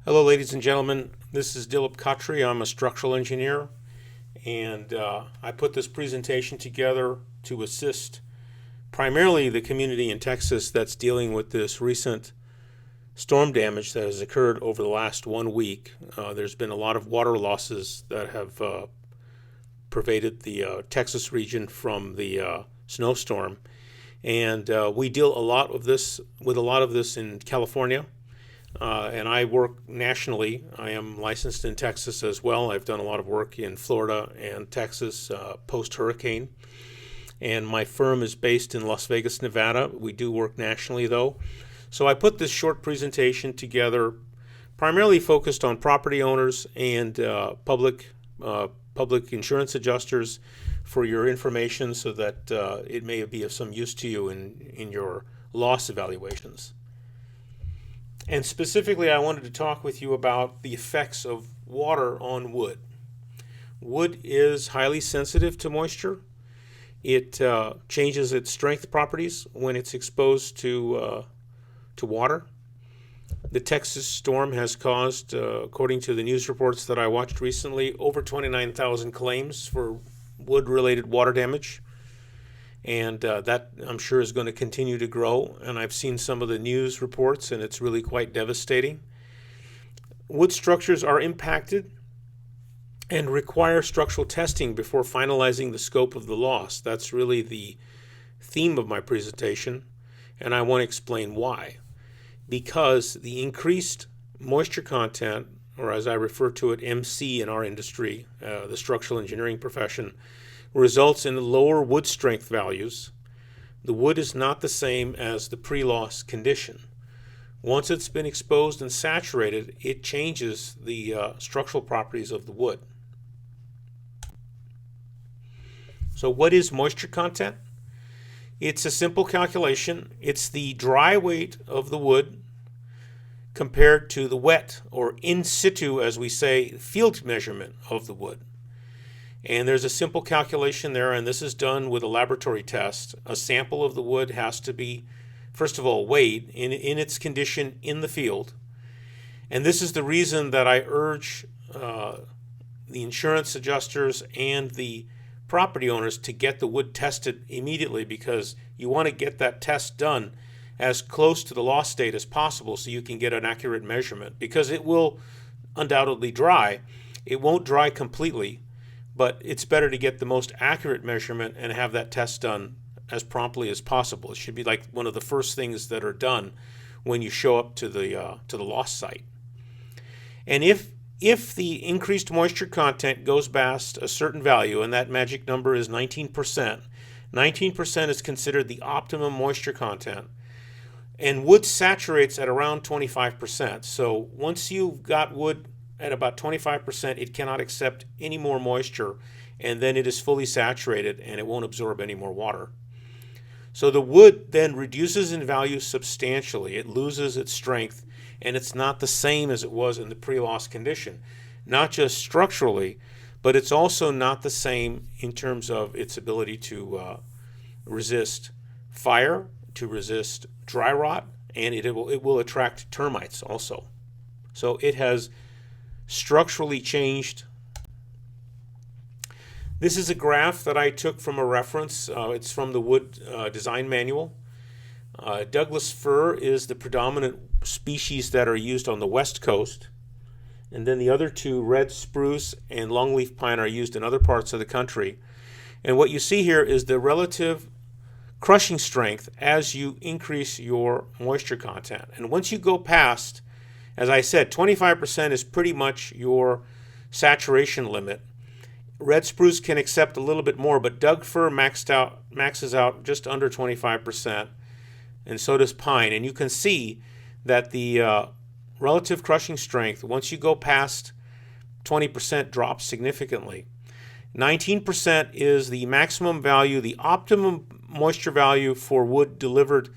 Hello, ladies and gentlemen. This is Dilip Khatri. I'm a structural engineer, and I put this presentation together to assist primarily the community in Texas that's dealing with this recent storm damage that has occurred over the last 1 week. There's been a lot of water losses that have pervaded the Texas region from the snowstorm, and we deal with a lot of this in California. And I work nationally. I am licensed in Texas as well. I've done a lot of work in Florida and Texas post-hurricane. And my firm is based in Las Vegas, Nevada. We do work nationally, though. So I put this short presentation together primarily focused on property owners and public insurance adjusters for your information so that it may be of some use to you in your loss evaluations. And specifically, I wanted to talk with you about the effects of water on wood. Wood is highly sensitive to moisture. It changes its strength properties when it's exposed to water. The Texas storm has caused, according to the news reports that I watched recently, over 29,000 claims for wood-related water damage. And that, I'm sure, is going to continue to grow. And I've seen some of the news reports, and it's really quite devastating. Wood structures are impacted and require structural testing before finalizing the scope of the loss. That's really the theme of my presentation, and I want to explain why. Because the increased moisture content, or as I refer to it, MC in our industry, the structural engineering profession, results in lower wood strength values. The wood is not the same as the pre-loss condition. Once it's been exposed and saturated, it changes the structural properties of the wood. So what is moisture content? It's a simple calculation. It's the dry weight of the wood compared to the wet, or in situ, as we say, field measurement of the wood. And there's a simple calculation there, and this is done with a laboratory test. A sample of the wood has to be, first of all, weighed in its condition in the field. And this is the reason that I urge the insurance adjusters and the property owners to get the wood tested immediately, because you want to get that test done as close to the loss date as possible so you can get an accurate measurement, because it will undoubtedly dry. It won't dry completely, but it's better to get the most accurate measurement and have that test done as promptly as possible. It should be like one of the first things that are done when you show up to the loss site. And if the increased moisture content goes past a certain value, and that magic number is 19%, 19% is considered the optimum moisture content. And wood saturates at around 25%. So once you've got wood at about 25%, it cannot accept any more moisture, and then it is fully saturated and it won't absorb any more water. So the wood then reduces in value substantially. It loses its strength, and it's not the same as it was in the pre-loss condition. Not just structurally, but it's also not the same in terms of its ability to resist fire, to resist dry rot, and it will attract termites also. So it has structurally changed. This is a graph that I took from a reference. It's from the Wood Design Manual. Douglas fir is the predominant species that are used on the West Coast. And then the other two, red spruce and longleaf pine, are used in other parts of the country. And what you see here is the relative crushing strength as you increase your moisture content. And once you go past, as I said, 25% is pretty much your saturation limit. Red spruce can accept a little bit more, but Doug fir maxes out just under 25%, and so does pine. And you can see that the relative crushing strength, once you go past 20%, drops significantly. 19% is the maximum value, the optimum moisture value for wood delivered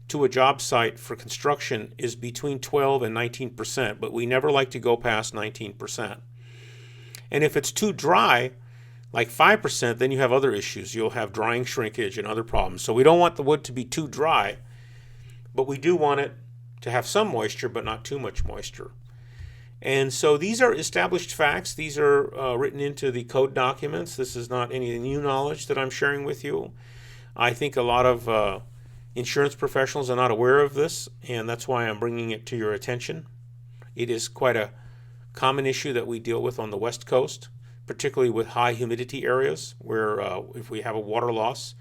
to a job site for construction is between 12 and 19%, but we never like to go past 19%. And if it's too dry, like 5%, then you have other issues. You'll have drying shrinkage and other problems. So we don't want the wood to be too dry, but we do want it to have some moisture, but not too much moisture. And so these are established facts. These are written into the code documents. This is not any new knowledge that I'm sharing with you. I think a lot of insurance professionals are not aware of this, and that's why I'm bringing it to your attention. It is quite a common issue that we deal with on the West Coast, particularly with high humidity areas where if we have a water loss,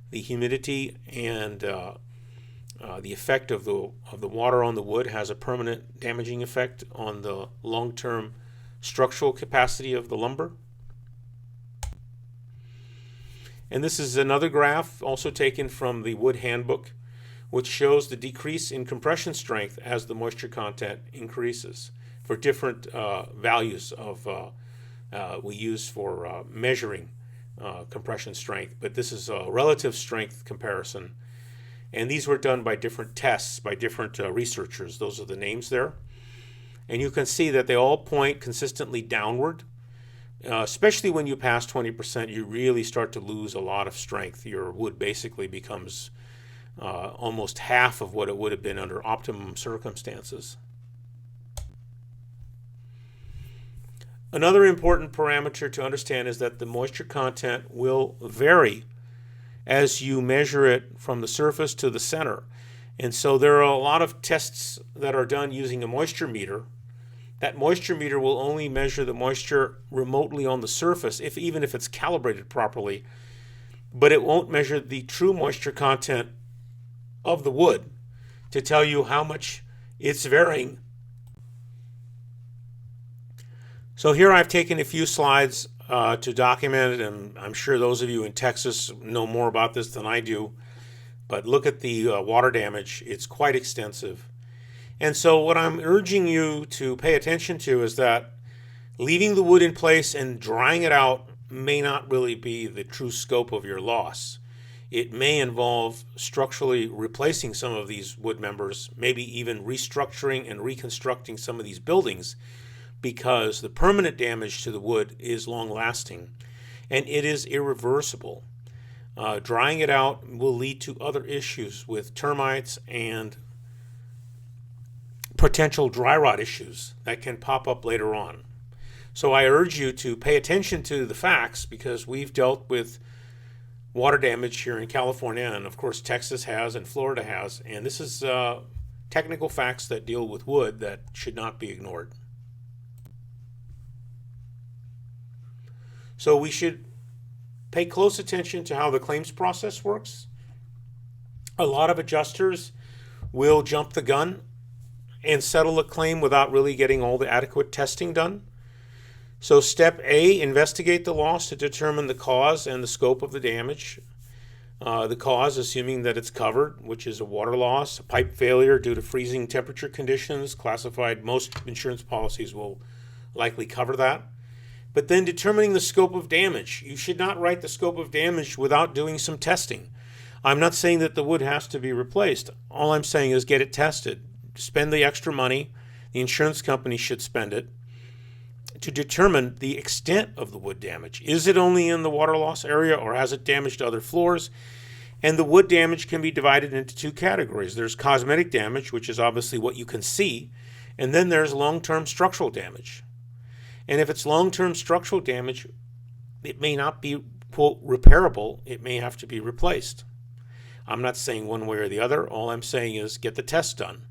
the humidity and the effect of the water on the wood has a permanent damaging effect on the long-term structural capacity of the lumber. And this is another graph also taken from the Wood Handbook, which shows the decrease in compression strength as the moisture content increases for different values of we use for measuring compression strength. But this is a relative strength comparison. And these were done by different tests, by different researchers. Those are the names there. And you can see that they all point consistently downward. Especially when you pass 20%, you really start to lose a lot of strength. Your wood basically becomes almost half of what it would have been under optimum circumstances. Another important parameter to understand is that the moisture content will vary as you measure it from the surface to the center. And so there are a lot of tests that are done using a moisture meter. That moisture meter will only measure the moisture remotely on the surface, even if it's calibrated properly, but it won't measure the true moisture content of the wood to tell you how much it's varying. So here I've taken a few slides to document it, and I'm sure those of you in Texas know more about this than I do, but look at the water damage. It's quite extensive. And so what I'm urging you to pay attention to is that leaving the wood in place and drying it out may not really be the true scope of your loss. It may involve structurally replacing some of these wood members, maybe even restructuring and reconstructing some of these buildings, because the permanent damage to the wood is long-lasting and it is irreversible. Drying it out will lead to other issues with termites and potential dry rot issues that can pop up later on. So I urge you to pay attention to the facts, because we've dealt with water damage here in California, and of course Texas has and Florida has, and this is technical facts that deal with wood that should not be ignored. So we should pay close attention to how the claims process works. A lot of adjusters will jump the gun and settle a claim without really getting all the adequate testing done. So step A, investigate the loss to determine the cause and the scope of the damage. The cause, assuming that it's covered, which is a water loss, a pipe failure due to freezing temperature conditions, classified. Most insurance policies will likely cover that. But then determining the scope of damage. You should not write the scope of damage without doing some testing. I'm not saying that the wood has to be replaced. All I'm saying is get it tested. Spend the extra money. The insurance company should spend it to determine the extent of the wood damage. Is it only in the water loss area, or has it damaged other floors? And the wood damage can be divided into two categories. There's cosmetic damage, which is obviously what you can see, and then there's long-term structural damage. And if it's long-term structural damage, it may not be, quote, repairable. It may have to be replaced. I'm not saying one way or the other. All I'm saying is get the test done.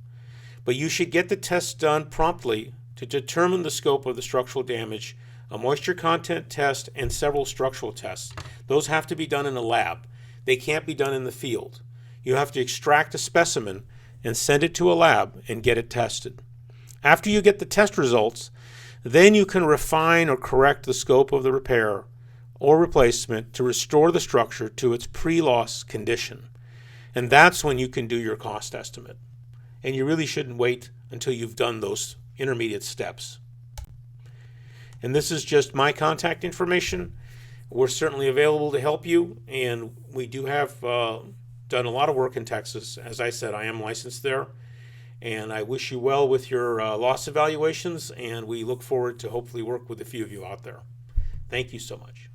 But you should get the test done promptly to determine the scope of the structural damage, a moisture content test, and several structural tests. Those have to be done in a lab. They can't be done in the field. You have to extract a specimen and send it to a lab and get it tested. After you get the test results, then you can refine or correct the scope of the repair or replacement to restore the structure to its pre-loss condition. And that's when you can do your cost estimate. And you really shouldn't wait until you've done those intermediate steps. And this is just my contact information. We're certainly available to help you, and we do have done a lot of work in Texas. As I said, I am licensed there. And I wish you well with your loss evaluations, and we look forward to hopefully work with a few of you out there. Thank you so much.